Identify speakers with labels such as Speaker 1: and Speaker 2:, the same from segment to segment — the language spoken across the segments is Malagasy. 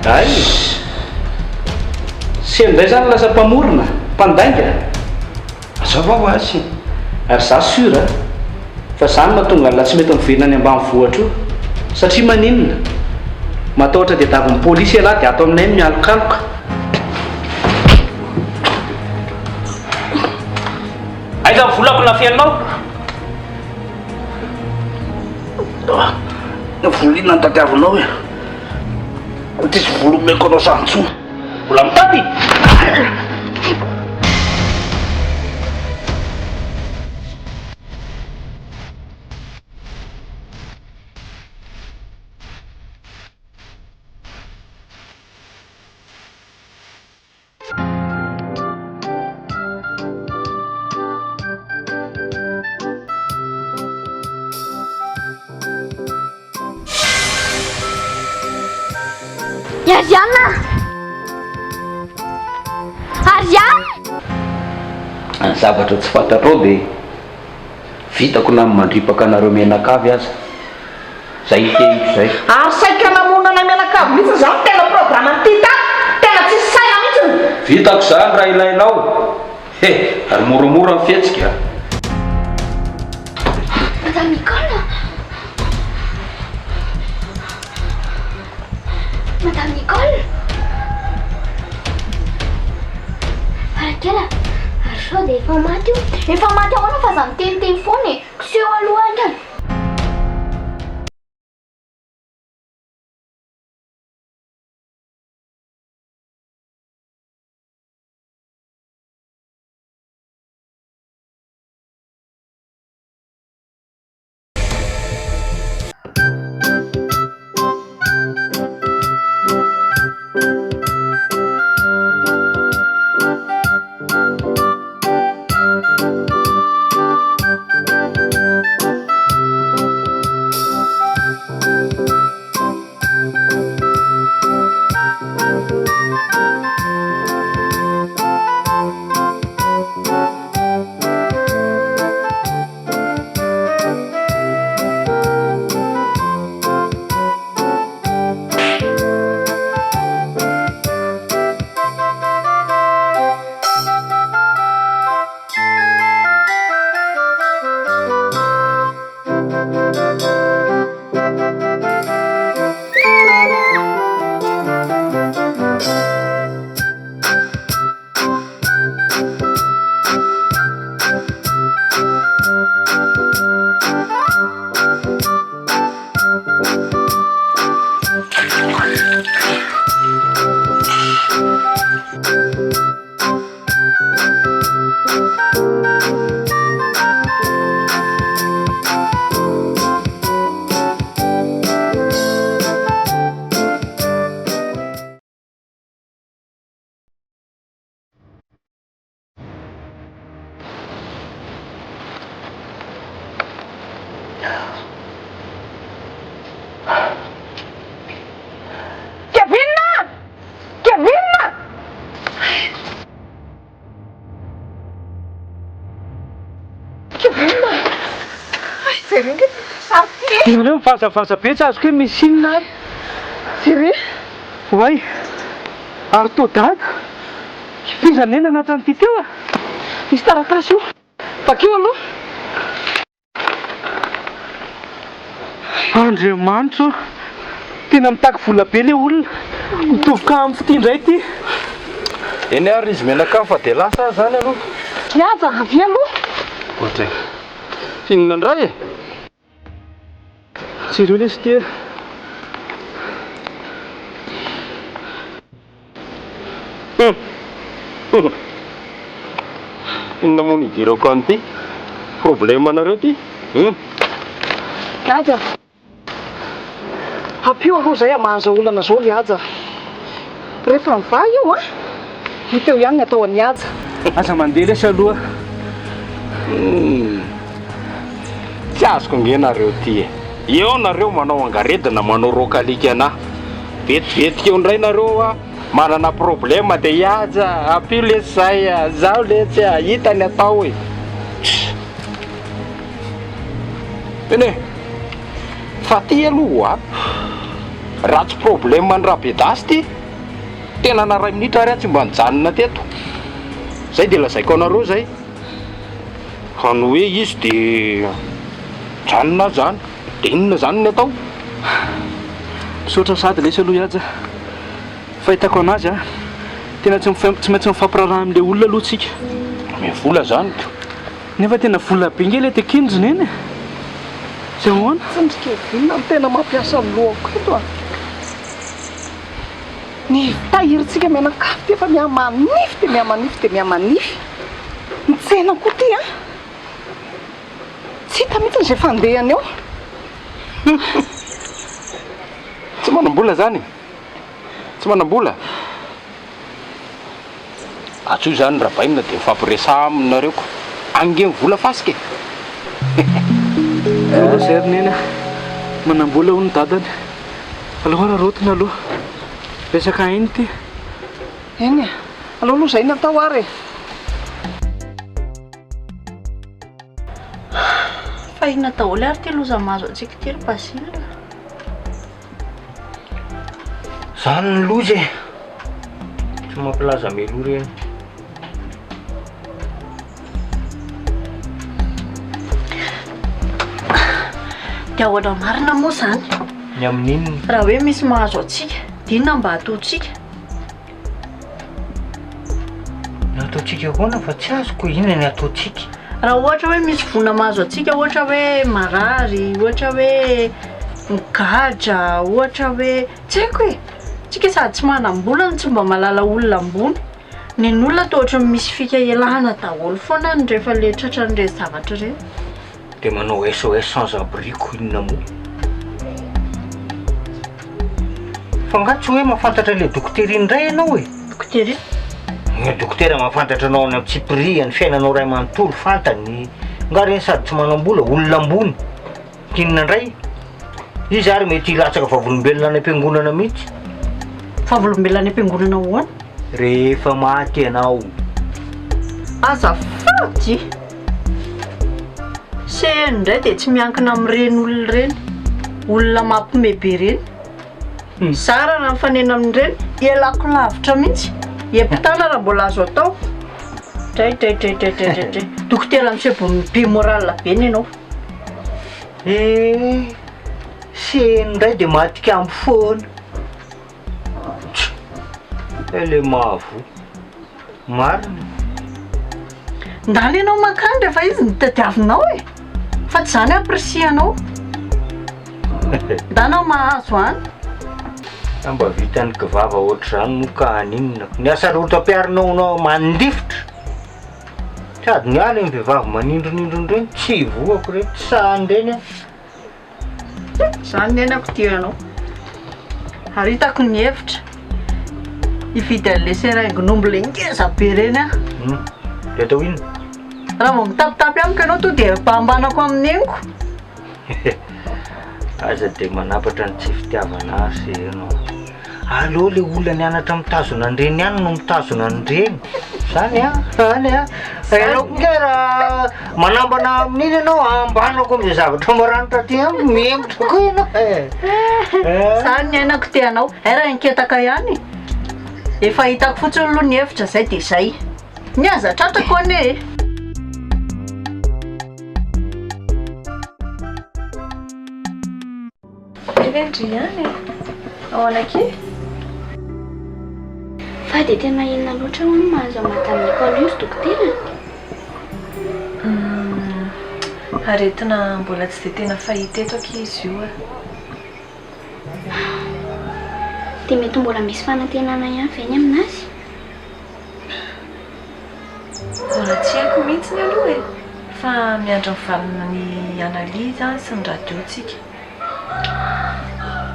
Speaker 1: Ay, sendray zany lasa mpamorona, mpandainga. Azava ho azy. Ary za sura fa zany mahatonga la tsy mety miverina any ambanivohitra io. Satria maninona? Matahotra dia davin'ny pôlisy ialahy dia ato aminay mialokaloka. Aiza ny volako nafianao? Volina ny tadiavinao e. Tisy volo meko anao santsona. Mbola mitady.
Speaker 2: Ariana! Ariana!
Speaker 1: Ny zavatra tsy fantatrao dia vitako na mandripaka anareo menakavy aza. Zay hitehiko zay.
Speaker 3: Ary saika namonana menakavy mihitsy zany tena programme ty tena tsy saina mihitsy.
Speaker 1: Vitako zany raha ilainao. Ary moramora ny fihetsika.
Speaker 2: Madame Nicole! Madame Nicole! Farakely ary sao dia efa maty io. Efa maty ahoana fa za miteniteny foana e. Kiseho aloha angany.
Speaker 4: Nareo mivazavaza be tsy azoko hoe misy inona ary.
Speaker 3: Siri?
Speaker 4: Oay, ary to dada fijanena anatin'ity teo a.
Speaker 3: Misy taratasy io. Bakeo aloha.
Speaker 4: Andriamanitra, tena mitaky vola be le olona. Mitovoka amin'ny fitindray ity.
Speaker 1: Eny ary izy menaka fa dia lasa zany aloha.
Speaker 3: Mihaja avy aloha.
Speaker 1: Ohatray. Fihinana indray e.
Speaker 4: Tsy ireo lesy tia.
Speaker 1: Inona moa nidirako an'ity? Problème anareo ty?
Speaker 3: Mihaja. Hampio aloha zay mahaza olana zao mihaja. Rehefa miva io a, hiteo ihany ny atao mihaja.
Speaker 4: Aza mandeha lesy aloha.
Speaker 1: Tsy azoko nge nareo ty e.
Speaker 4: eo nareo manao angaredina manao rokalika anahy vetivetika eo indray nareo a manana problema dia iaja apio lesy zay a zaho lesy a hita ny atao e ene fa ty aloha a raha tsy problema ny rabedasy ty tena na ray minitra ary a tsy mba nijanona teto zay dia lazaiko anareo zay ka no hoe izy dia janona zany dia inona zany ny atao
Speaker 1: misaotra sady lesy aloha iaja fahitako anazy a tena tsy maintsy mifampiraraha amin'ilay olona aloha tsika
Speaker 4: mivola zany
Speaker 1: nefa tena vola be nge le tekinjona eny zay hoana
Speaker 3: tsindrikevinona no tena mampiasa ny lohako eto a ny tahiritsika mianakafy ty efa miamanify dia miamanify dia miamanify mitsena koa ty a tsy hita mihitsy zay fandehany eo
Speaker 4: tsy manam-bola zany tsy manam-bola atso zany raha bainina dia mifampiresa aminareo ko angeny vola fasika
Speaker 1: zeriny eny a manam-bola ho ny dadany aloha raha rotiny aloha resaka iny ty
Speaker 3: eny a aloha zay natao ary
Speaker 5: fa ina daholo ary ty loza mahazo antsika ty ry Basile
Speaker 6: zany ny loza e tsy mampilaza melo reny
Speaker 5: dia ahoana marina moa zany
Speaker 6: ny amin'inony
Speaker 5: raha hoe misy mahazo antsika dinona mba ataontsika
Speaker 6: ny ataontsika koana fa tsy azoko inona ny ataontsika
Speaker 5: raha ohatra hoe misy vona mahazo antsika ohatra hoe marary ohatra hoe migadra ohatra hoe tsy haiko e tsika sady tsy manam-bola ny tsy mba malala olona ambony ny olona toa ohatra misy fika ialana daholo foana ny rehefa le tratra nyre zavatra reny
Speaker 6: dia manao SOS sans abri ko inona moa fa ngatsy hoe mahafantatra le dokotera indray ianao e
Speaker 5: dokotera
Speaker 6: ny dokotera mahafantatra anao any amin'ny tsipria ny fiainanao ray manontolo fantany nga reny sady tsy manam-bola olona ambony kinona indray izy ary mety ilatsaka vavolombelona any am-piangonana mihitsy
Speaker 5: favolombelona any am-piangonana hoana
Speaker 6: rehefa maty ianao
Speaker 5: azafady se ndray dia tsy miankina amin'ireny olona ireny olona mampimebe reny zara raha mifanena amin'ireny ialako lavitra mihitsy epitana raha mbola azo atao dray dokotera misebo moral be ny ianao
Speaker 6: se ndray dia matika amby foana ele mavo marina
Speaker 5: ndala ianao makany rehefa izy nitadiavinao e fa tsy zany apresianao ndanao mahazo any
Speaker 6: mba vitany kivava ohatr' zany no ka aninona ny asarota ampiarinao nao mandifotra sady ny ala ny vehivavy manindronindrony reny tsy voako reny tsy sahany reny a
Speaker 5: zany ny ainako tianao ary hitako ny hevitra ividy an'le seraingonombo le ngeza be reny a
Speaker 6: de atao ina
Speaker 5: raha vao mitapitapy amiko ianao to dia mpambanako amin'eniko
Speaker 6: aza dia manapatra ny tsy fitiavana azy ianao aloha le olona nianatra mitazona an'ireny ihany no mitazona an'ireny zany a zany a ianao nge raha manambana amin'iny ianao ambanako am'izay zavatra maranitra ty a miembotra koa ianao
Speaker 5: zany ny ainako tianao raha inketaka ihany efa hitako fotsiny aloha ny hevitra zay dia zay ny azatratra koa ane
Speaker 2: Vendry ihany ao anake fa dia tena inona loatra ho no mahazo amatan'ny école izy dokotera
Speaker 7: aretina mbola tsy dia tena fahita eto aky izy io
Speaker 2: dia mety mbola misy fanantenana ihany ve ny aminazy
Speaker 7: mbola tsy haiko mihitsy ny aloha e fa miandro mivalina ny analizy sy ny radio tsika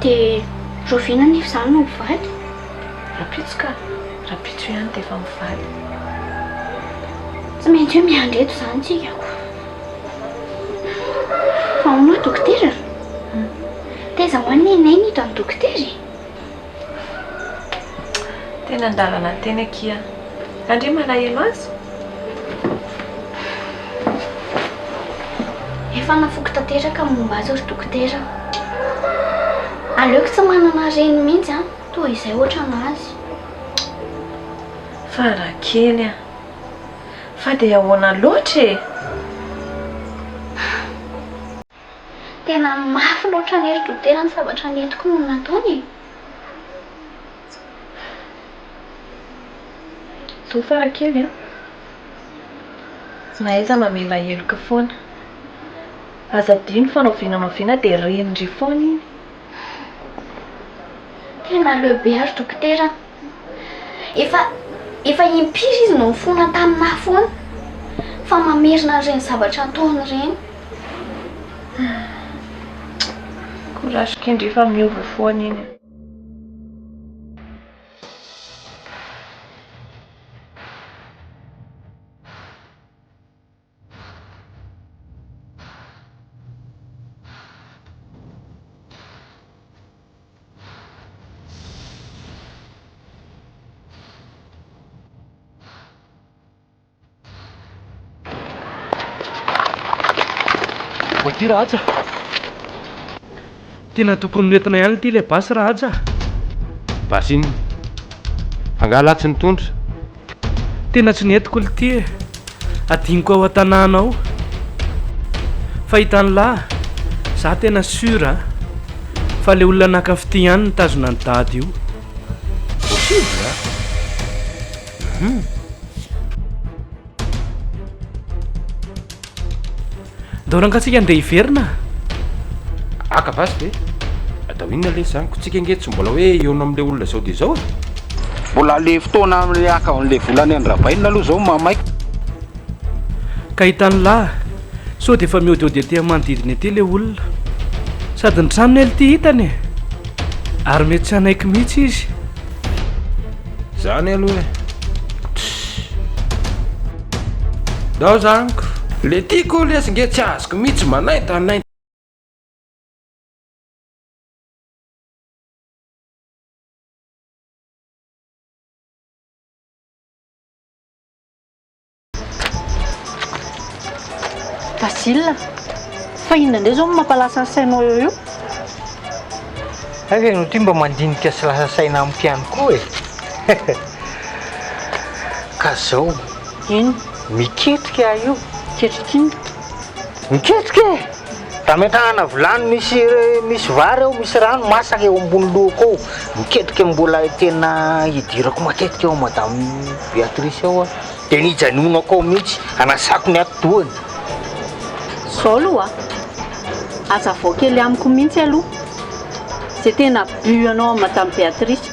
Speaker 2: dia rovina ny izany no mivaly
Speaker 7: rapitso ka rapitso ihany dia efa mivaly
Speaker 2: tsy maintsy hoe miandry eto izany tsika ko fa hono dokotera Aiza ho an'ny nay nitra ny dokotera
Speaker 7: Tena andalana teny akia. Andre malahelo azy?
Speaker 2: Efa nafoky tanteraka momba azy ry dokotera. Aleoko tsy manana reny mihitsy toa izay ohatra anazy.
Speaker 7: Farakely fa dia ahoana loatra e.
Speaker 2: Tena mafy loatra ny ry dokotera ny zavatra nentiko no nataony.
Speaker 7: To Farakely Naiza mamela heloka foana. Aza dino fanaovinanaovina dia renindry foana iny.
Speaker 2: Tena lehibe ary dokotera. Efa impiry izy no mifona taminah foana fa mamerina reny zavatra ataony reny.
Speaker 7: Courage kendry efa miova foana iny.
Speaker 1: Ty rahaja tena tokony noentina ihany ty le basy rahaja.
Speaker 4: Basy iny angala tsy nitondra.
Speaker 1: Tena tsy nentiko le ty adiniko ao an-tanàna ao. Fahitany lahy za tena sura fa le olona nakafity ihany nitazona ny dady io.
Speaker 4: Possible
Speaker 1: Daorangatsika andeha hiverina.
Speaker 4: Aka basy be atao inona le zaniko tsika nge tsy mbola hoe eo amin'le olona zao dia zao mbola le fotoana amin'le aka amin'le volany andravainina aloha zao mamaika.
Speaker 1: Ka hitany lahy sao dia efa miodiody aty manodidina aty le olona sady ny tranony ely ty hitany ary mety tsy hanaiky mihitsy izy.
Speaker 4: Zany aloha dao zaniko le tiako le asynge tsy azoko mihitsy manaita naita.
Speaker 5: Basile fa inona ndray zao mampalasa sainao eo io?
Speaker 6: No ty mba mandinika sy lasa saina amin'ny piano koa ka zao
Speaker 5: Ino?
Speaker 6: miketrika ah io.
Speaker 5: Ketrika ino?
Speaker 6: Miketrika tametahana vilany misy vary eo misy rano masaka eo ambony loko ao. Miketrika mbola tena hidirako matetika eo madame Béatrice ao dia nijanonako ao mihitsy anasako ny atidohany.
Speaker 5: Zao aloha aza vao kely amiko mihitsy aloha zay tena buanao madame Béatrice.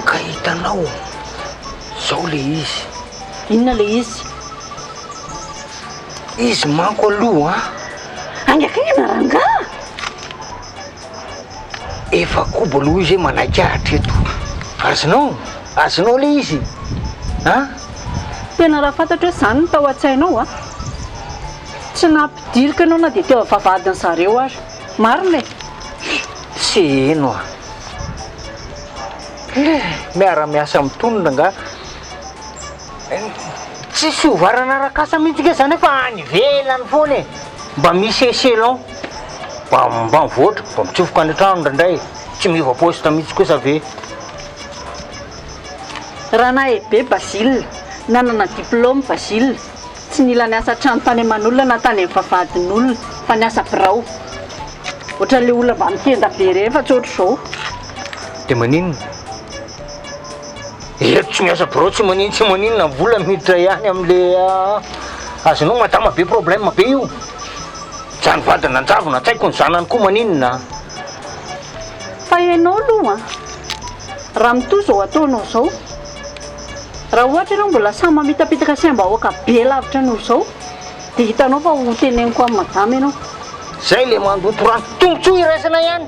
Speaker 6: Ka hitanao zao le izy.
Speaker 5: Inona le izy?
Speaker 6: Izy manko aloha
Speaker 5: angakana rangaha
Speaker 6: efa kobo aloha izy manaiky hatreto. Azonao le izy
Speaker 5: tena raha fantatra hoe zany no tao an-tsainao tsy nampidirika anao na dia teo avavadiny zareo ary marina
Speaker 6: sy eno miara-miasa mitonona nga tsisy ovarana rakasa mihitsy ke zany efa any velany foana mba misy échelon mba mivoatra mba mitsofoka any trano ndraindray tsy miova poste mihitsy kosa ve.
Speaker 5: raha nahay be Basile nanana diplôme Basile tsy nila niasa trano tany aman'olona na tany amin'ny vavadin'olona fa niasa birao ohatran'le olona mba mitenda be rehefa tsy ohatr' zao.
Speaker 6: Dia maninona eto tsy miasa birao tsy maninona vola miditra ihany amin'le azonao madama be problème be io jany vadina anjavona tsaiko ny zanany koa maninona.
Speaker 5: Fa ianao aloha raha mitohy zao ataonao zao raha ohatra ianao mbola samy mamitapitaka sembahoaka be lavitra noho zao dia hitanao fa ho teneniko amin'ny madama ianao.
Speaker 6: Zay le mandoto rano tongotsoa iraisana ihany.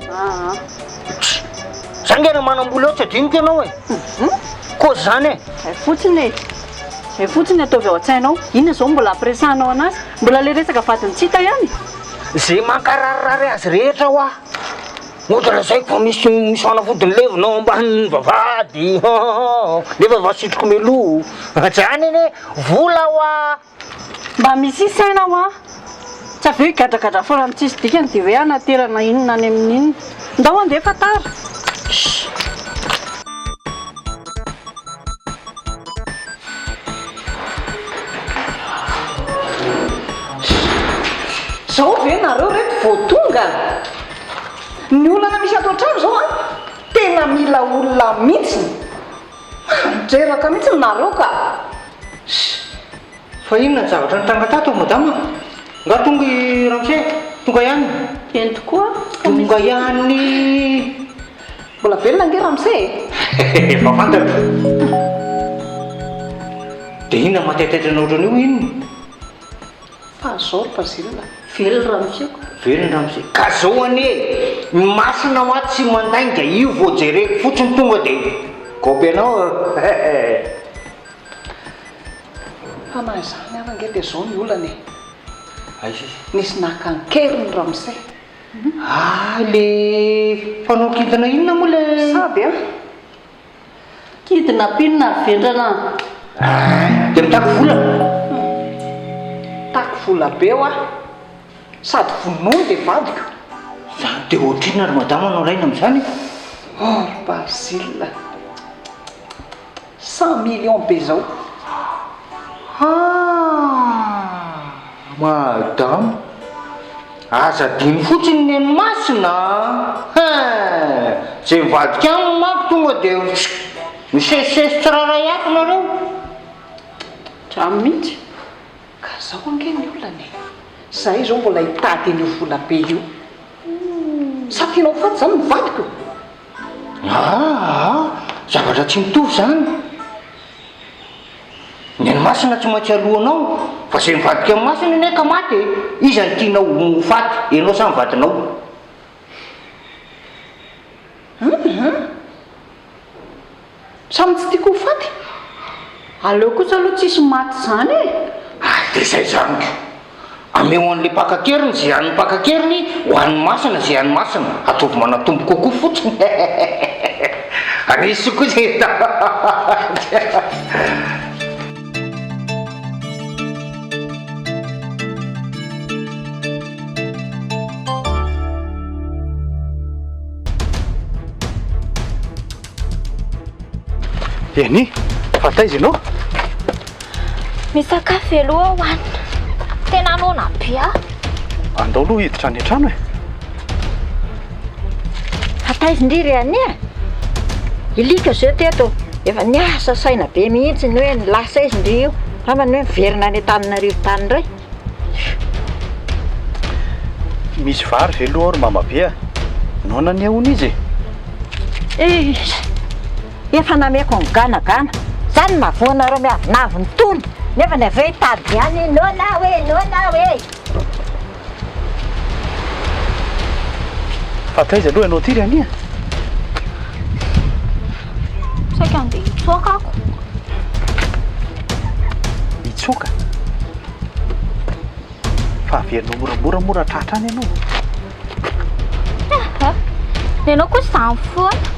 Speaker 6: Zangena manambola eo tsy adinika ianao koa zany
Speaker 5: fotsiny ataovy ao an-tsainao inona zao mbola ampiresanao anazy mbola le resaka vadiny tsy hita ihany.
Speaker 6: zay mankararary azy rehetra ho ah ohatra raha zay fa misy fanafodiny levinao ambanin'ny vavady nefa vasitroko melo zany iny vola ho ah
Speaker 5: mba misy isaina ho a tsy aveo higadrakadra foana mitsisy dikany dia hoe anaterana inona any amin'inona ndao andeha fatara zao ve nareo reto vao tonga ny olana misy ato an-trano zao a tena mila olona mihitsy dreraka mihitsy nareo ka
Speaker 6: fa inona ny zavatra nitanga tato madama nga tonga i ramse tonga ihany
Speaker 5: eny tokoa
Speaker 6: tonga ihany
Speaker 5: mbola velona nge ramse
Speaker 6: efa fantatra dia inona mataitatry anao ohatran'io inona
Speaker 5: fa zao bazilina velona ramseko
Speaker 6: velona ramse ka zao anie masina ho aty tsy mandainga io vao jereko fotsiny tonga dia gopy anao
Speaker 5: fa na izany ana nge dia zao ny olana e
Speaker 6: aiza
Speaker 5: nisy nakankery ny ramse
Speaker 6: le fanao kidina inona moa le
Speaker 5: saby a kidina pinina vendrana
Speaker 6: dia mitako vola
Speaker 5: tako vola be ho a sady vonono dia vadiko
Speaker 6: zany dia ohatrina ry madama anao raina amin'izany
Speaker 5: Basile 100 millions be zao
Speaker 6: madama aza dimy fotsiny ny any masina zay mivadika aminy manko tonga dia misesisesy tsirara iato nareo
Speaker 5: dramo mihitsy ka zao ange ny olana zahay zao mbola hitady an'io vola be io sa tianao faty zany mivadiko
Speaker 6: zavatra tsy mitovy zany ny any masina tsy maintsy alohanao fa zay mivadika amin'ny masina ine ka maty izy any tianao mofaty ianao sa mivadinao
Speaker 5: samy tsy tiako ho faty aleo kosa aloha tsisy maty zany e
Speaker 6: dia zay zany ameo an'le pakakeriny zay an'ny pakakeriny ho an'ny masina zay an'ny masina ataovy manatombo kokoa fotsiny anisy koa zay
Speaker 1: eny fataizy ianao
Speaker 2: misakafo aloha hoanina tena anona be a
Speaker 1: andao aloha hiditra any an-trano e
Speaker 3: fataizindriry any e ilika zao teto efa niasa saina be mihitsy ny hoe nilasa izy ndry io ramany hoe miverina any an-taninarivo tany indray
Speaker 1: misy vary ve aloha ary mamabe a nao naniahona izy
Speaker 3: efa nameko ny ganagana zany mavoanareo miavinavy ny tono nefa ny aveo hitady ihany nona hoe
Speaker 1: fataizy aloha ianao tiry ania
Speaker 2: saika andeha hitsoaka ako
Speaker 1: hitsoaka fa averinao moramora tratra any ianao
Speaker 2: ianao koa zany foana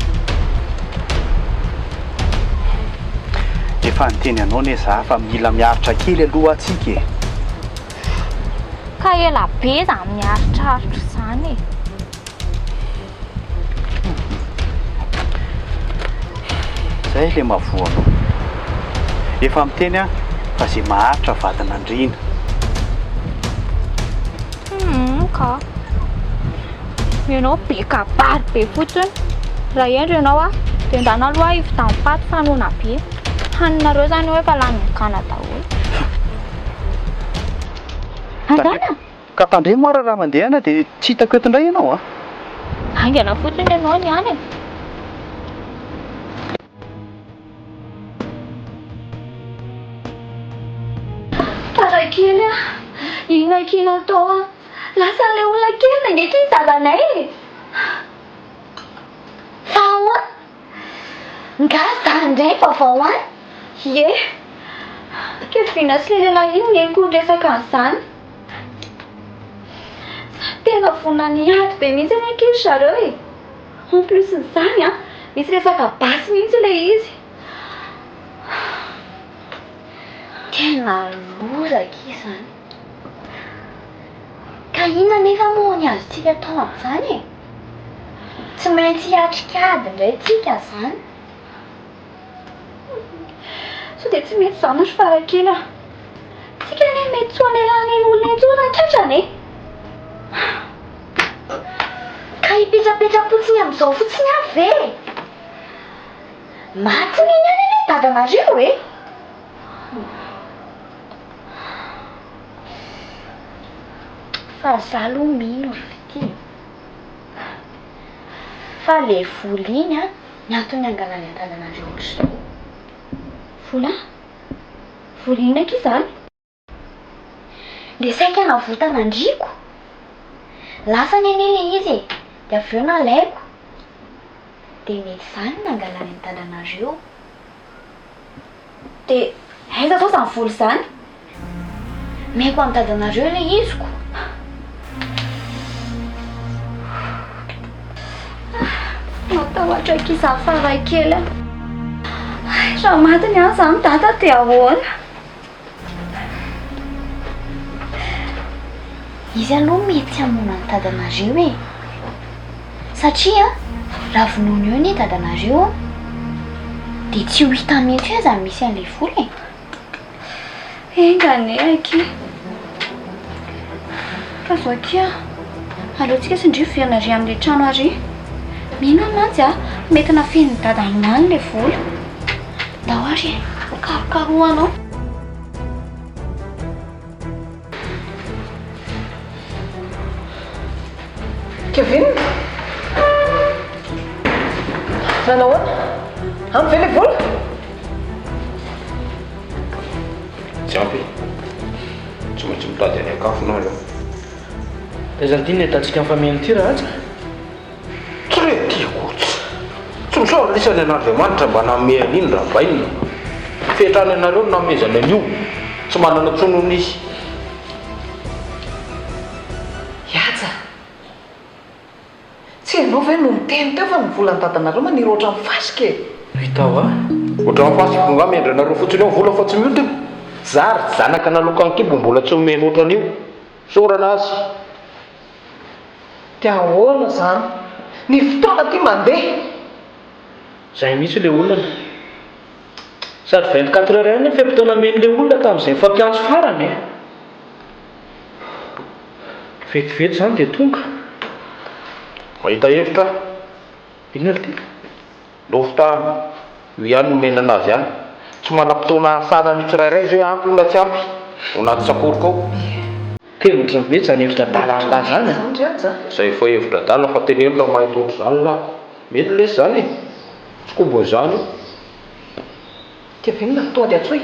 Speaker 1: efa niteny anao ne za fa mila miaritra kely aloha atsika e
Speaker 2: ka ela be za miaritraritra zany e
Speaker 1: zay le mavoanao efa miteny a fa zay maharitra vadin'andriana
Speaker 2: ka ianao be kabary be fotsiny raha endro ianao a dia ndana aloha ivy tamin'ny paty fanona be haninareo zany hoe fa lany mikana daholo andana
Speaker 1: ka tandre moara raha mandehana dia tsy hitako eto indray ianao a
Speaker 2: angana fotsiny ianao niany e Farakely a ina kina tao a lasa le olona kely nangeky dadanay e fahoa ngasa indray vaovao any ye ke vina sy le lehilahy iny ny koa resaka an'izany tena vonany aty be mihitsy any ankizy zareo e. En plus n'izany a, misy resaka basy mihitsy ilay izy. Tena lozaka izany. Ka inona nefa moa ny azontsika atao amin'izany e? Tsy maintsy hiatrikady indray tsika zany. Sao dia tsy mety izany ry Farakely a. Tsika anie mety tsy hoanelan'ny olona intsony ankehitrany e. Ka hipetrapetra-potsiny amin'izao fotsiny avy ve? Maty ny any any dadanareo e. Fa zaho aloha mino ry vity. Fa le vola iny a, ny antony angalany an-dadanareo ohatr'izao. Vola? Vola inona aky izany? Le saika navotana andriako. Lasa ny anie ilay izy e, dia avy eo nalaiko. Dia mety izany nangalany an-dadanareo. Dia aiza izao izany vola izany? Meko amin'ny dadanareo ilay iziko. Matahotra ankizy Farakely. Raha maty ny azy izany dada dia ahoana? Izy aloha mety hamono ny dadanareo e. Satria raha vonoiny eo ny dadanareo dia tsy ho hita mihitsy hoe izany misy an'ilay vola e. Engane aky. Ka zao aky a, aleontsika sindry verina ary amin'ilay trano ary. Mino mantsy a, mety nafehin'ny dadanao ilay vola. Dao ary karokaroanao.
Speaker 5: Kevin? Nanao ahoana? Ampy ve ilay vola?
Speaker 4: Tsy ampy. Tsy maintsy mitady any akafo nareo.
Speaker 1: Taiza ny atantsika amin'ny family ity raha aza?
Speaker 4: Tsy retiako tsy misaotra lisany an'Andriamanitra mba nanome an'iny raha vainina. Fetrany anareo no namezana an'io. Tsy manana tsonony izy.
Speaker 5: Iaja. Tsy ianao ve no miteny teo fa ny volan'ny dadanareo maniry ohatran'ny fasika e.
Speaker 1: Hitao a?
Speaker 4: Ohatran'ny fasika nga mendry anareo fotsiny eo vola fa tsy miodina. Zary zanaka naloka ny kibo mbola tsy omeny ohatran'io. Sorana azy.
Speaker 5: Dia ahoana izany? Ny fotoana ty mandeha.
Speaker 1: Izay mihitsy ilay olona. Sady 24 heures ihany ny feam-potoana men'ilay olona tamin'izay fampiantso farany. Vetivety izany dia tonga.
Speaker 4: Mahita hevitra?
Speaker 1: Inona ty?
Speaker 4: Lofta io ihany nomena anazy ihany. Tsy manam-potoana sanany tsirairay zao ampy na tsy ampy. Ao anaty sakorika ao.
Speaker 1: Tevitra mety izany hevitra dalala zany.
Speaker 4: Izay efa hevitra dala fa tenenina mahita ohatr'izany lahy. Mety lesy izany e. Tsy koba izany.
Speaker 5: Kevin tonga dia atsoy.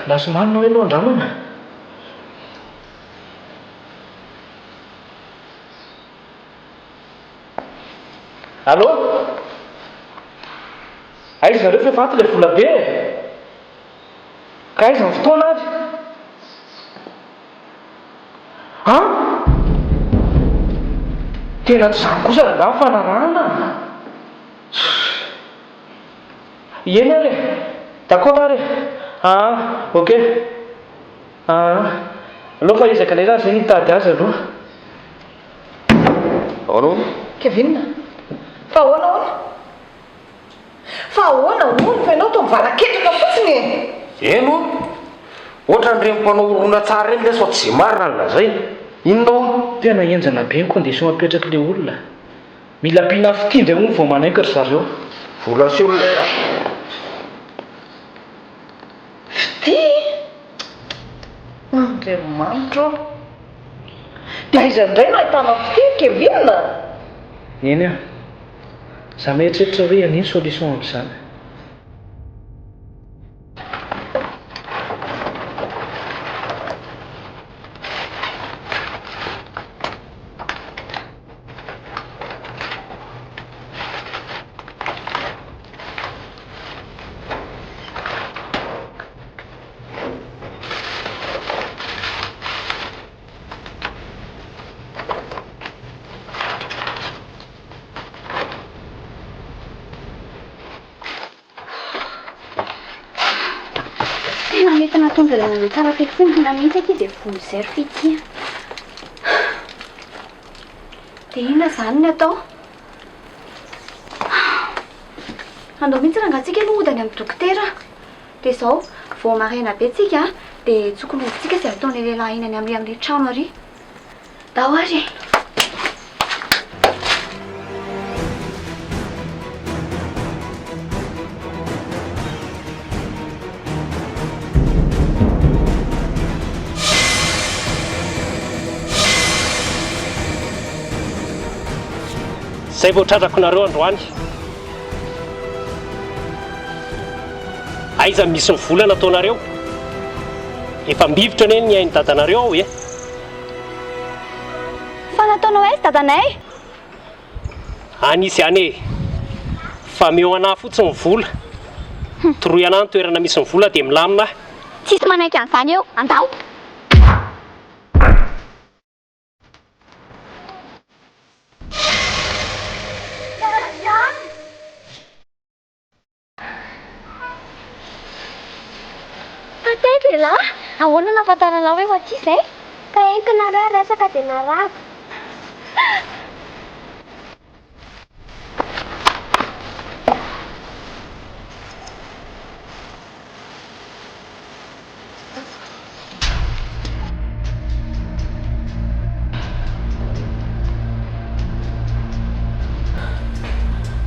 Speaker 1: Lasa manina hoe no andramana. Allô? Aiza zareo fa efa ato ilay vola be? Ka aiza ny fotoana ary? Ha? Tena tsy izany kosa raha fanarahana. Eny ary? D'accord ary? Ah, ok. Ah, aloha fa izaka ilay raha izay nitady azy aloha.
Speaker 4: Ano?
Speaker 5: Kevin, fa ahoana? Fa ahoana hono fa ianao toa mivalaketraka fotsiny e.
Speaker 4: Eno? Ohatran'ny rem-panao orona tsara eny lesy fa tsy marina ny lazay. Inona?
Speaker 1: Tena enjana be ny condition apetraka ilay olona. Mila ampiana fitindra moa vao manaiky ry zareo.
Speaker 4: Vola sy olona.
Speaker 5: Fity? Andriamanitra. Dia aiza indray no ahitana fity Kevin?
Speaker 1: Eny a. Za mieritreritra hoe aniny solution amin'izany.
Speaker 2: tonga dia tsara feky foana hina mihitsy aty dia vono zay ry fity. Dia inona izany ny atao? Andao mihitsy rangatsika aloha hodany amin'ny dokotera. Dia izao vao maraina be tsika dia tsokony hovintsika izay ataon'ilay lehilahy iny any amin'ilay trano ary. Dao ary.
Speaker 8: Zay vao tratrako nareo androany. Aiza misy ny vola nataonareo? Efa mbivotra anie ny hainy dadanareo aho e.
Speaker 2: Fa nataonao aiza dadanay?
Speaker 8: Anisy ane. Fa meo anahy fotsiny ny vola. Toroy anahy ny toerana misy ny vola dia milamina.
Speaker 2: Tsisy manaiky an'izany eo, andao. Lah, ahoana nahafantaranao hoe ho aty izay? Ka entinareo resaka dia narava.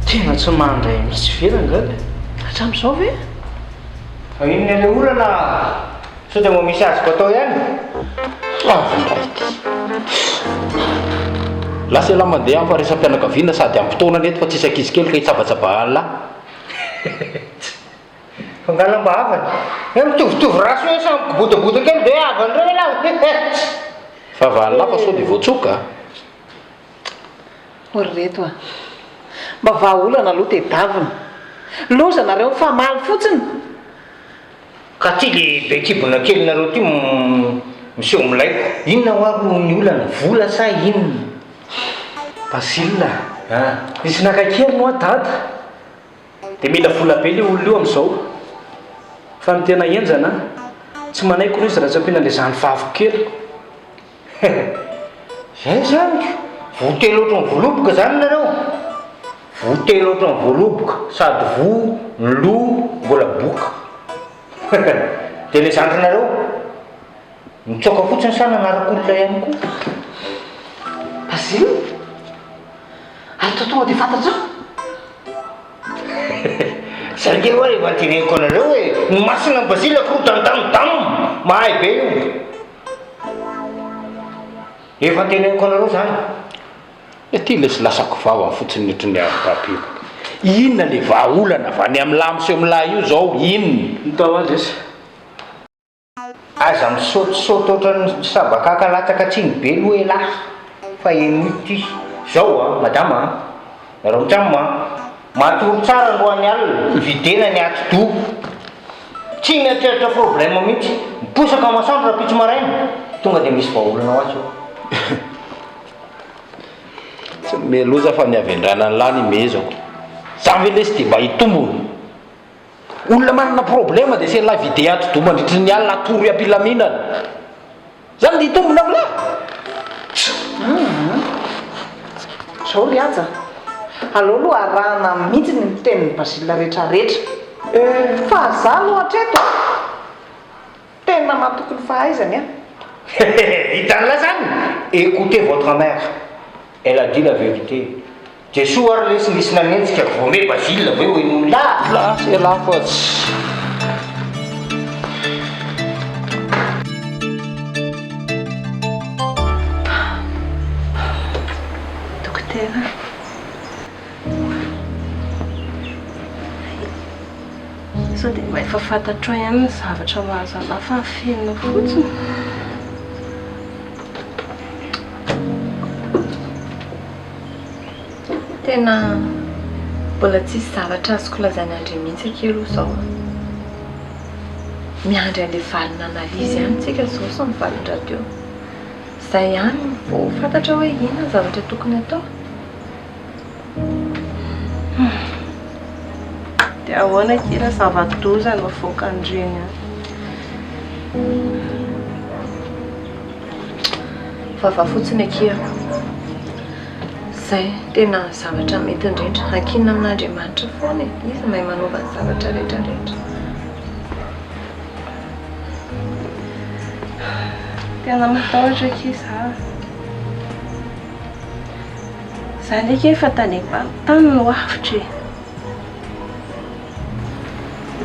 Speaker 1: Tena tsy mandray misy velangany hatramin'izao ve?
Speaker 6: Inona ilay olana? Sao dia mba misy azoko atao ihany?
Speaker 4: Lasa lahy mandeha ampiresam-pianakaviana sady ampitoana neto fa tsisy ankizy kely ka hitsabatsabahan'ny lahy.
Speaker 6: Fangalamba havany. Mitovitovy raso hoe samy kibotabota kely dia havany ireo lahy.
Speaker 4: Fa vahan'ny lahy fa sao dia voatsoka.
Speaker 5: Ory reto a. Mba vahaolana aloha dia davina. Loza nareo famaly fotsiny.
Speaker 6: Ka ty le be kibona kely nareo ty miseho milaiko. Inona ho avy ny olana? Vola sa inona?
Speaker 1: Basilina, nisy nakakely no dada. Dia mila vola be ilay olona io amin'izao. Fa ny tena enjana, tsy manaiko izy raha tsy ampiana ilay zany vavy kely.
Speaker 6: Zay zany, votelo ohatran'ny voaloboka zany nareo. Votelo ohatran'ny voaloboka, sady lo mbola boka. Dia ilay zandrinareo mitsoaka fotsiny sana anaraka ihany koa.
Speaker 5: Basile? Ato tonga dia fantatra?
Speaker 6: Sarikely hoe rehefa teneniko anareo hoe ny masina Basile akoro dam mahay be io. Efa teneniko anareo zany.
Speaker 4: Ty ilay sy lasako vava amin'ny fotsiny netrony papio. Inona le vahaolana va ny amin'ny lahy miseho milahy io zao inona?
Speaker 1: Nitao azy izy.
Speaker 6: Aza misaotisaoty ohatran'ny sabakaka latsaka tsiny be aloha e lahy. Fa ity zao madama nareo mitramo matoro tsara alohan'ny alina videna ny ati-do. Tsy mieritreritra problème mihitsy. Miposaka masoandro raha pitso maraina tonga dia misy vahaolana ho azy eo.
Speaker 4: Tsy meloza fa miavendrana ny lahy ny mezako. Zany ve lesy dia mba hitombony. Olona manana problème dia se lahy vide ati-do mandritry ny alina atoro ampilaminana. Zany dia hitombona amin'ny lahy.
Speaker 5: Zao le aja. Aleo aloha arahana mihitsy ny mitenin'ny Basile rehetrarehetra. Fa za aloha hatreto tena matokony fahaizany a.
Speaker 6: Hitan'la zany. Écoutez votre mère. Elle a dit la vérité. Jesoa ary lesy nisy nanenjika vome Basile aveo ino lahy.
Speaker 4: Lahy se lahy fa tsy.
Speaker 7: Dokotera. Sao dia mba efa fantatro ihany ny zavatra mahazo anahy fa fenina fotsiny. Tena mbola tsisy zavatra azoko lazaina andre mihitsy akeo aloha izao. Miandry an'ilay valina analizy ihany tsika izao sy ny valin-dradio. Izay ihany vao fantatra hoe inona ny zavatra tokony atao. Dia ahoana kira zava-doza no avoaka andreny any. Vava fotsiny akehako. Zay tena zavatra mety indrindra. Ankinina amin'Andriamanitra foana izy mahay manova ny zavatra rehetrarehetra.
Speaker 5: Tena matahotra kiza. Za ndraiky efa tany tany no avitra e.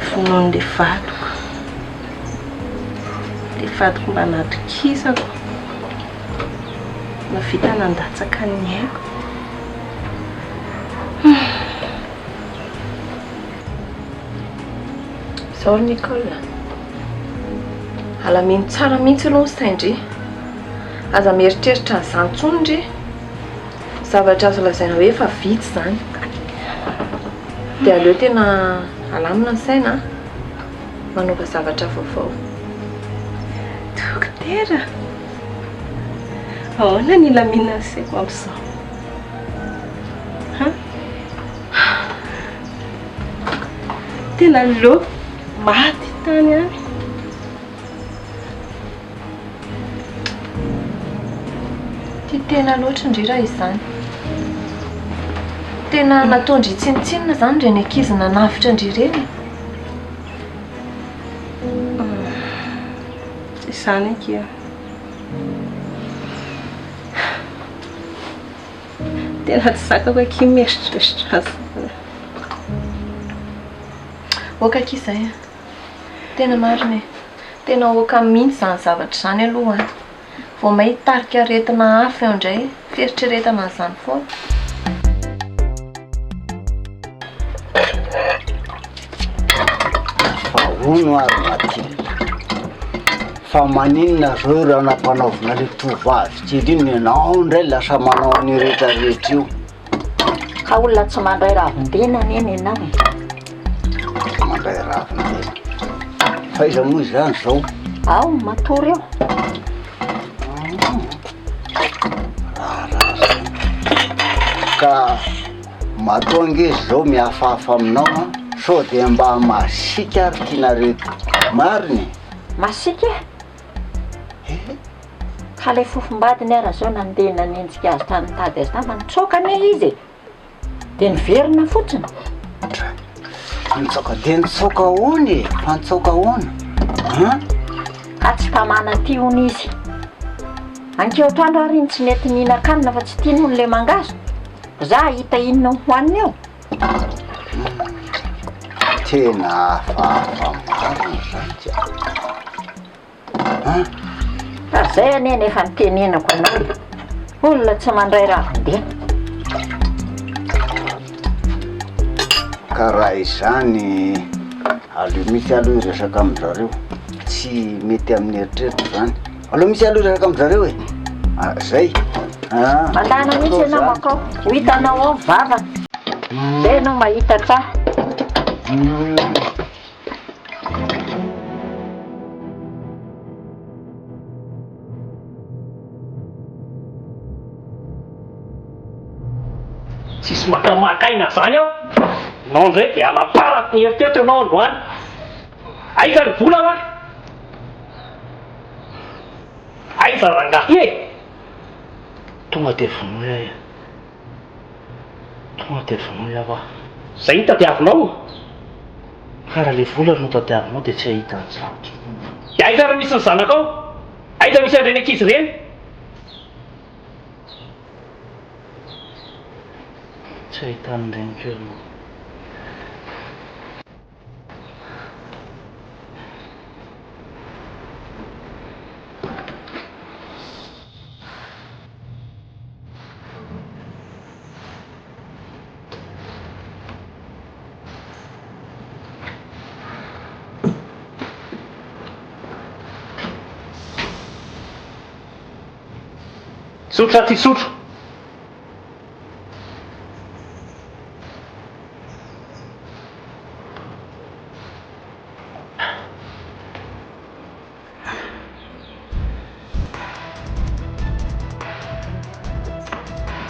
Speaker 5: Vonoiny le vadiko. Le vadiko mba natokisako. Navita nandatsaka ny haiko.
Speaker 7: Zao Nicole. Alamino tsara mihitsy aloha saindry. Aza mieritreritra an'izany intsony ndry. Zavatra azo lazaina hoe efa vitsy zany. Dia aleo tena alamina ny saina manova zavatra vaovao.
Speaker 5: Dokotera. Ahoana ny lamina saiko amin'izao? Tena lo maty tany any.
Speaker 7: Ty tena loatra indry raha izany. Tena nataondry tsinitsinina zany reny ankizy nanavitra indry reny.
Speaker 5: Izany akia. Tena tsy zakako akia mieritreritra azy.
Speaker 7: Oka kizay. Tena marina. Tena oka mihitsy zany zavatra zany aloha. Vao mahita tarika aretina hafa eo indray, fieritreretana an'izany foana.
Speaker 6: Fa hono ary maty. Fa maninona zao raha nampanaovina le tovavy kely iny ianao indray lasa manao ny rehetrarehetra io.
Speaker 3: Ka olona tsy mandray ravin-dena neny ianao e.
Speaker 6: Tsy mandray ravin-dena. Fa iza moa izany zao?
Speaker 3: Ao, matory eo.
Speaker 6: Ka matoa angezy zao mihafahafa aminao sao dia mba masika ary tianareo mariny.
Speaker 3: Masika e? Ka le fofombadiny ara zao nandeha nanenjika azy tany tady azy tany nitsokany izy. Dia niverina fotsiny.
Speaker 6: Nitsoka dia nitsoka hony e, fa nitsoka hony.
Speaker 3: Ka tsy tamana ty hony izy. Ankeo toandro ary iny tsy nety mihinan-kanina fa tsy tiany hono le mangaso. Za hita inona hoaniny eo.
Speaker 6: Tena hafahafa marina zany tia.
Speaker 3: Ka zay aneny efa nitenenako anao. Olona tsy mandray ravin-dena.
Speaker 6: Ka raha izany aleo misy aloha iresaka amin'izareo. Tsy mety amin'ny eritreritra zany. Aleo misy aloha iresaka amin'izareo e. Zay.
Speaker 3: Mandana mihitsy ianao makao. Ho hitanao ao vavaka. Zay ianao mahita tsara.
Speaker 8: Tsisy makamakaina zany aho. Nao ndray dia anaparako ny eritreritro ianao androany. Aiza ny vola va? Aiza rangahy e?
Speaker 1: Tonga dia vonoy ahy. Tonga dia vonoy aho.
Speaker 8: Zay ny tadiavinao.
Speaker 1: Ka raha le vola no tadiavinao dia tsy ahita an'izany.
Speaker 8: Dia aiza raha misy ny zanakao? Aiza misy an'ireny ankizy ireny?
Speaker 1: Tsy ahita an'ireny kely moa.
Speaker 8: Sotra ty sotro.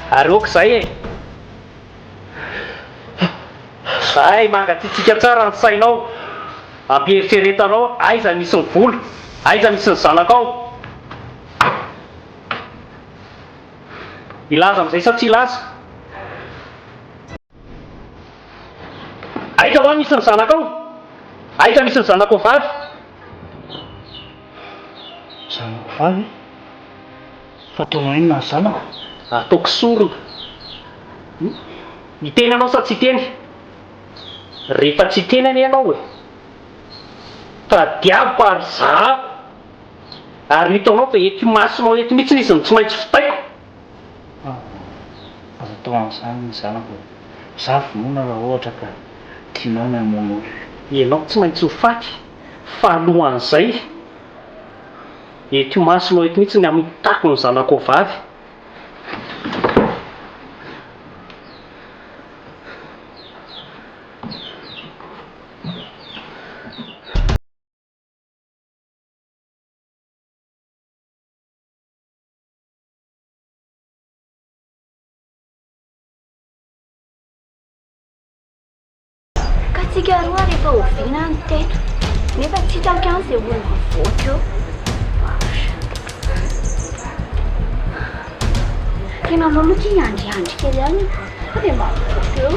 Speaker 8: Aroako zay e. Zay mangatitsika tsara ny sainao. Ampieritreritanao aiza misy ny vola, aiza misy ny zanakao. ilaza amin'izay sa tsy ilaza? Aika va misy ny zanakao? Aika misy ny zanako vavy?
Speaker 6: Zanako vavy? Fataonao inona ny zanako?
Speaker 8: Ataoko sorona. Miteny anao sa tsy teny? Rehefa tsy teny anie ianao e, tadiaviko ary zahako. Ary nitaonao fa eto masonao eto mihitsy izy tsy maintsy fitaiko.
Speaker 6: Azo atao an'izany ny zanako. Za vonona raha ohatra ka tianao ny hamono.
Speaker 8: Ianao tsy maintsy ho faty fa alohan'izay eto masonao eto mihitsy ny hamitako ny zanako vavy.
Speaker 2: Tsika roa rehefa oviana ny teto nefa tsy hitako ihany izay olona mivoaka eo. Tena anao aloha tia andriandry kely ihany fa dia mba mivoaka eo.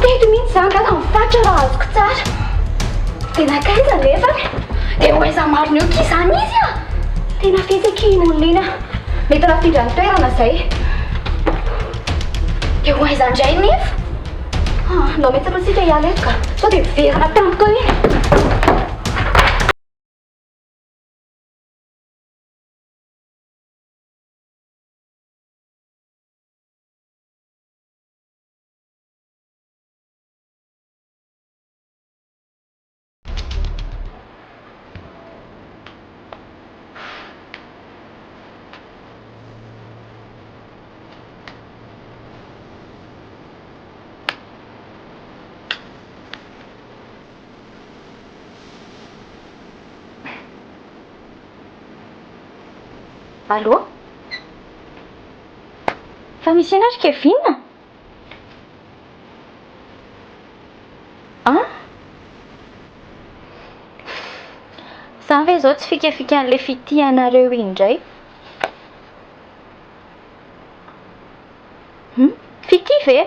Speaker 2: Teto mihitsy zany gaza mifatra raha azoko tsara. Tena kaiza nefa dia hoaiza marina eo kizany izy a. Tena fetsaka iny olona iny a. Mety rafidra ny toerana izay. Dia hoaiza indray nefa? Ndao mety aloha tsika hiala eto ka sao dia miverina tamiko eo iny. Allô? Fa misy anatra Kevin? Zany ve zao tsy fikafikan'ilay fitianareo indray? Fity ve?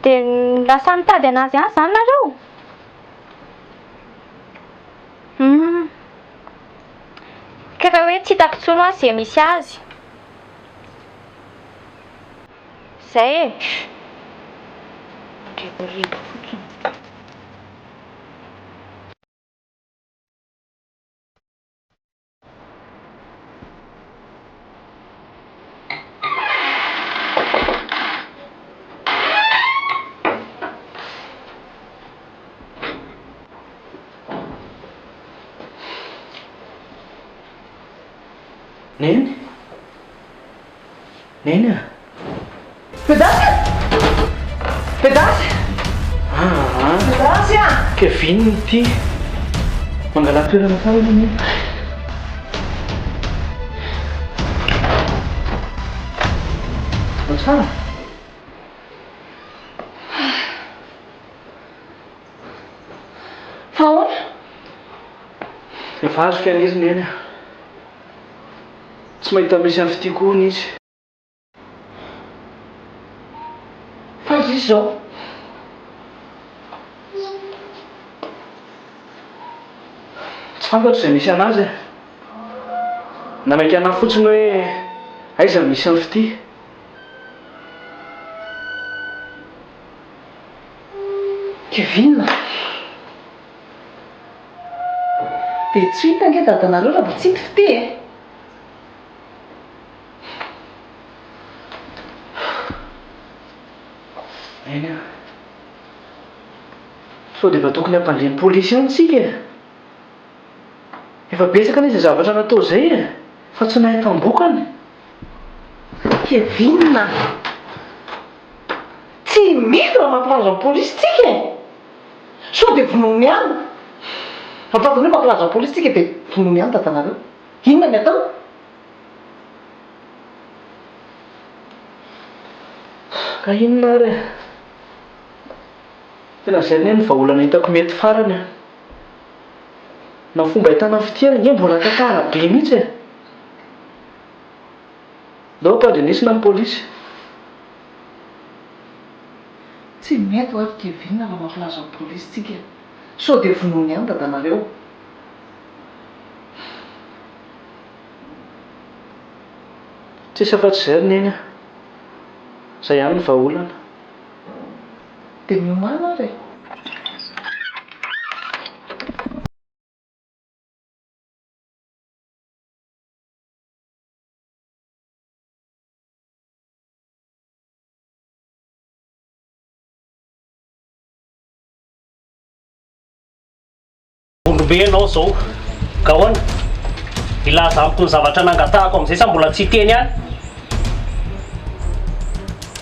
Speaker 2: Dia lasa mitady anazy ihany zany nareo? Ka raha hoe tsy hitako intsony ho azy izay misy azy. Izay e. Riboribo fotsiny.
Speaker 1: Neny? Neny a?
Speaker 5: Pedasy! Pedasy! Pedasy a!
Speaker 1: Kevin ity mangala toerana tsara izy neny. Tsara.
Speaker 5: Fa ahoana?
Speaker 1: Efa azo fian'izy neny a. Tsy mahita misy amin'ny fitiako hono izy.
Speaker 5: Fa izy izao.
Speaker 1: Tsy fantatro izay misy anazy e. Namaiky anahy fotsiny hoe aiza misy amin'ny fity.
Speaker 5: Kevin dia tsy hita nge dadanareo raha vao tsy hita fite e.
Speaker 1: Eny a sao dia efa tokony hampandreny polisy any tsika e. Efa betsaka ny izay zavatra natao izay e, fa tsy nahay tambokany.
Speaker 5: Kevin tsy mety raha mampilaza ny polisy tsika e. Sao dia vonoiny ihany ampatony hoe mampilaza ny polisy tsika dia vonoiny ihany dadanareo. Inona ny atao?
Speaker 1: Ka inona ary e, tena izay ny vahaolana hitako mety farany a. Na fomba ahitana fitiana nge mbola tantara be mihitsy e. Ndao ampandrenesina ny polisy.
Speaker 5: Tsy mety ho avy Kevin raha mampilaza ny polisy tsika e. Sao dia vonoiny ihany dadanareo.
Speaker 1: Tsisy afa-tsy izay ny eny a, izay ihany ny vahaolana.
Speaker 5: Dia miomana ary e.
Speaker 8: Olobe ianao zao ka ahoana ilaza amiko ny zavatra nangatahako amin'izay sa mbola tsy teny ihany?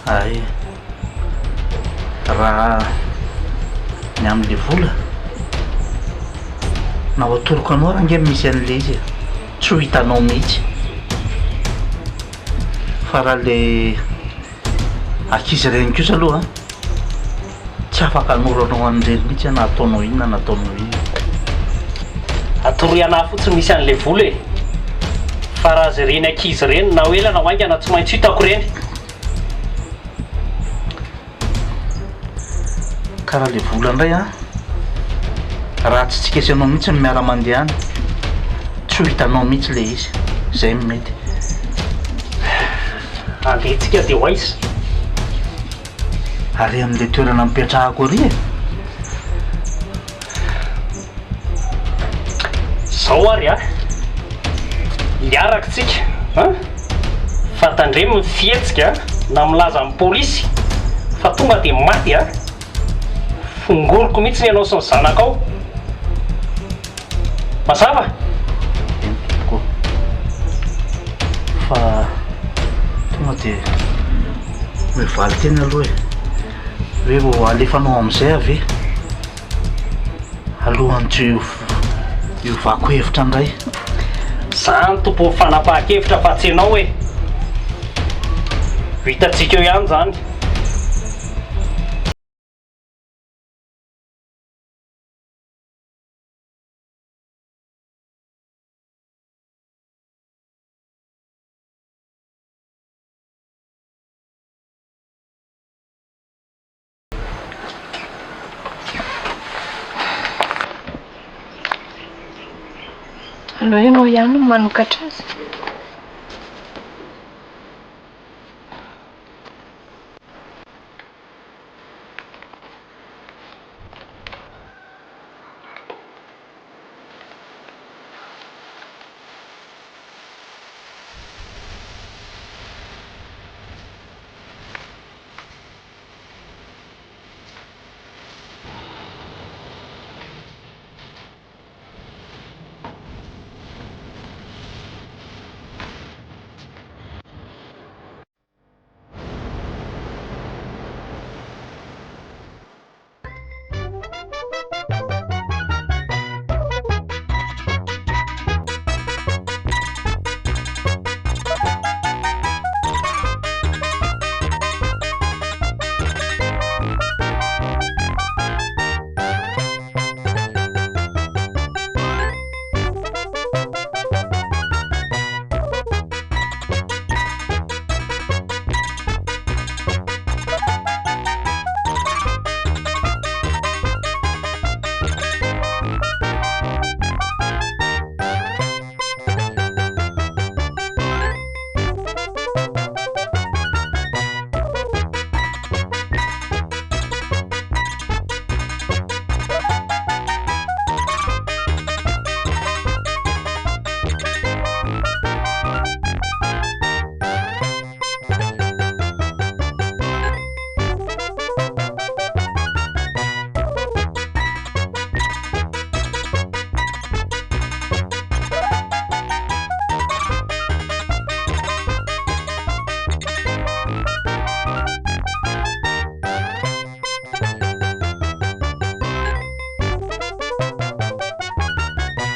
Speaker 1: Ay, raha ny amin'le vola na ho atoloko anao raha nge misy an'le izy tsy ho hitanao mihitsy. Fa raha le akizy reny kosa aloha tsy afaka anoranao an'ireny mihitsy na ataonao inona na ataonao inona.
Speaker 8: Atoroy anahy fotsiny misy an'le vola e. Fa raha zay reny akizy reny na ho elana hoaingana tsy maintsy hitako reny.
Speaker 1: Karaha le vola indray a, raha tsy tsikesanao mihitsy ny miara-mandehana tsy ho hitanao mihitsy le izy. Zay no mety.
Speaker 8: Andetsika dia ho aiza?
Speaker 1: Ary amin'le toerana mipetrahako ary e.
Speaker 8: Zao ary a liaraka tsika fantandremo ny fihetsika na milaza amin'ny polisy fa tonga dia maty a. Fongoroko mihitsy ny ianao sy ny zanakao. Mazava?
Speaker 1: Eny tokoa. Fa tonga dia mivaly tena aloha e. Hoe vao alefanao amin'izay avy e, alohan'ny tsy hiovako hevitra indray.
Speaker 8: Zany tompo fanapahan-kevitra fa tsy ianao e. Vitantsika eo ihany zany.
Speaker 7: Aleo ianao ihany no manokatra azy.